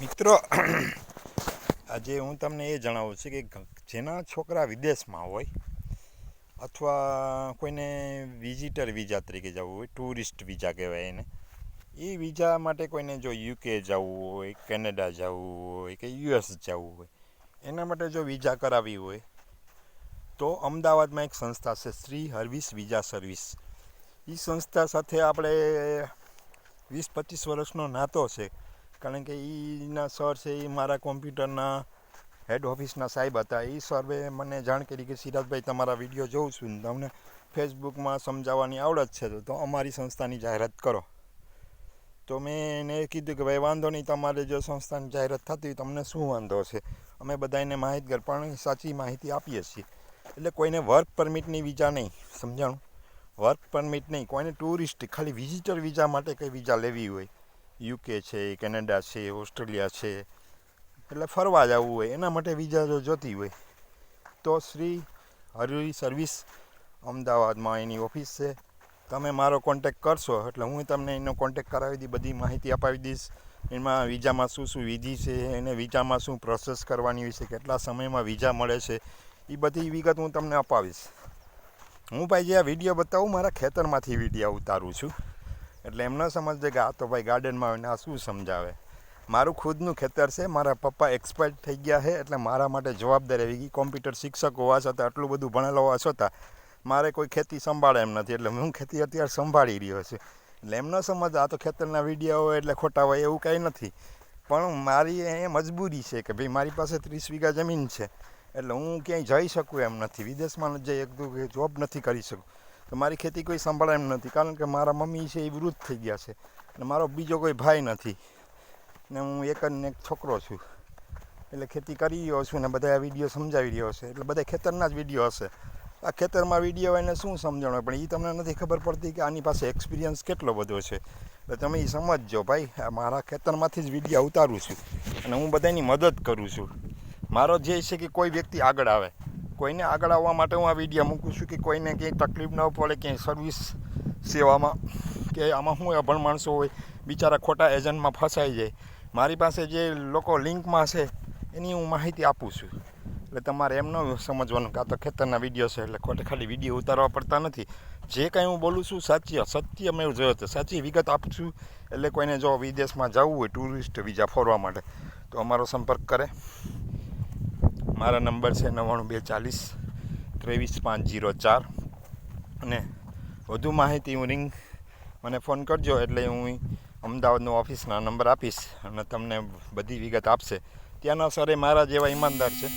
મિત્રો, આજે હું તમને એ જણાવું છું કે જેના છોકરા વિદેશમાં હોય અથવા કોઈને વિઝિટર વિઝા તરીકે જવું હોય, ટુરિસ્ટ વિઝા કહેવાય એને, એ વિઝા માટે કોઈને જો યુકે જવું હોય, કેનેડા જવું હોય કે યુએસ જવું હોય, એના માટે જો વિઝા કરાવી હોય તો અમદાવાદમાં એક સંસ્થા છે શ્રી હર્વિસ વિઝા સર્વિસ. એ સંસ્થા સાથે આપણે 20-25 વર્ષનો નાતો છે, કારણ કે એના સર છે એ મારા કોમ્પ્યુટરના હેડ ઓફિસના સાહેબ હતા. એ સરે મને જાણ કરી કે સિરાજભાઈ, તમારા વિડીયો જોઉં છું ને તમને ફેસબુકમાં સમજાવવાની આવડત છે તો અમારી સંસ્થાની જાહેરાત કરો. તો મેં એને કીધું કે ભાઈ વાંધો નહીં, તમારે જો સંસ્થાની જાહેરાત થતી હોય તમને શું વાંધો છે, અમે બધાને માહિતગાર પણ સાચી માહિતી આપીએ છીએ. એટલે કોઈને વર્ક પરમિટની વિઝા નહીં, સમજાણું? વર્ક પરમિટ નહીં, કોઈને ટુરિસ્ટ ખાલી વિઝિટર વિઝા માટે કંઈ વિઝા લેવી હોય, યુકે છે, કેનેડા છે, ઓસ્ટ્રેલિયા છે, એટલે ફરવા જવું હોય એના માટે વિઝા જો જોતી હોય તો શ્રી હર્વિસ સર્વિસ અમદાવાદમાં એની ઓફિસ છે. તમે મારો કોન્ટેક કરશો એટલે હું તમને એનો કોન્ટેક કરાવી દઈ, બધી માહિતી અપાવી દઈશ. એમાં વિઝામાં શું શું વિધિ છે, એને વિઝામાં શું પ્રોસેસ કરવાની હોય છે, કેટલા સમયમાં વિઝા મળે છે, એ બધી વિગત હું તમને અપાવીશ. હું ભાઈ જે આ વિડીયો બતાવું મારા ખેતરમાંથી વિડીયો ઉતારું છું, એટલે એમ ન સમજે કે આ તો ભાઈ ગાર્ડનમાં આવીને આ શું સમજાવે. મારું ખુદનું ખેતર છે, મારા પપ્પા એક્સપાયર્ડ થઈ ગયા છે એટલે મારા માટે જવાબદારી આવી ગઈ. કોમ્પ્યુટર શિક્ષક હોવા છતાં, આટલું બધું ભણેલો હોવા છતાં મારે કોઈ ખેતી સંભાળે એમ નથી, એટલે હું ખેતી અત્યારે સંભાળી રહ્યો છું. એટલે એમ ન સમજ આ તો ખેતરના વિડીયો હોય એટલે ખોટા હોય એવું કાંઈ નથી, પણ મારી એ મજબૂરી છે કે ભાઈ મારી પાસે 30 વીઘા જમીન છે, એટલે હું ક્યાંય જઈ શકું એમ નથી, વિદેશમાં નથી જઈ શકતું કે જોબ નથી કરી શકું, તો મારી ખેતી કોઈ સંભાળે એમ નથી, કારણ કે મારા મમ્મી છે એ વૃદ્ધ થઈ ગયા છે અને મારો બીજો કોઈ ભાઈ નથી ને હું એક જ એક છોકરો છું. એટલે ખેતી કરી રહ્યો છું ને બધા આ વિડીયો સમજાવી રહ્યો છે, એટલે બધા ખેતરના જ વિડીયો હશે. આ ખેતરમાં વિડીયો એને શું સમજણ, પણ એ તમને નથી ખબર પડતી કે આની પાસે એક્સપિરિયન્સ કેટલો બધો છે. એટલે તમે એ સમજજો ભાઈ, આ મારા ખેતરમાંથી જ વિડીયો ઉતારું છું અને હું બધાની મદદ કરું છું. મારો ધ્યેય છે કે કોઈ વ્યક્તિ આગળ આવે, કોઈને આગળ આવવા માટે હું આ વિડીયો મૂકું છું કે કોઈને ક્યાંય તકલીફ ન પડે, ક્યાંય સર્વિસ સેવામાં કે આમાં શું અભણ માણસો હોય બિચારા ખોટા એજન્ટમાં ફસાઈ જાય. મારી પાસે જે લોકો લિંકમાં છે એની હું માહિતી આપું છું. એટલે તમારે એમ ન સમજવાનું કે આ તો ખેતરના વિડીયો છે એટલે ખોટે ખાલી વિડીયો ઉતારવા પડતા નથી. જે કાંઈ હું બોલું છું સત્ય મેં જોયો તો સાચી વિગત આપું છું. એટલે કોઈને જો વિદેશમાં જવું હોય ટુરિસ્ટ વિઝા ફરવા માટે તો અમારો સંપર્ક કરે. મારા નંબર છે 99240 23504 અને વધુ માહિતી હું મને ફોન કરજો એટલે હું અમદાવાદનો ઓફિસના નંબર આપીશ અને તમને બધી વિગત આપશે. ત્યાંના સરે મારા જેવા ઈમાનદાર છે,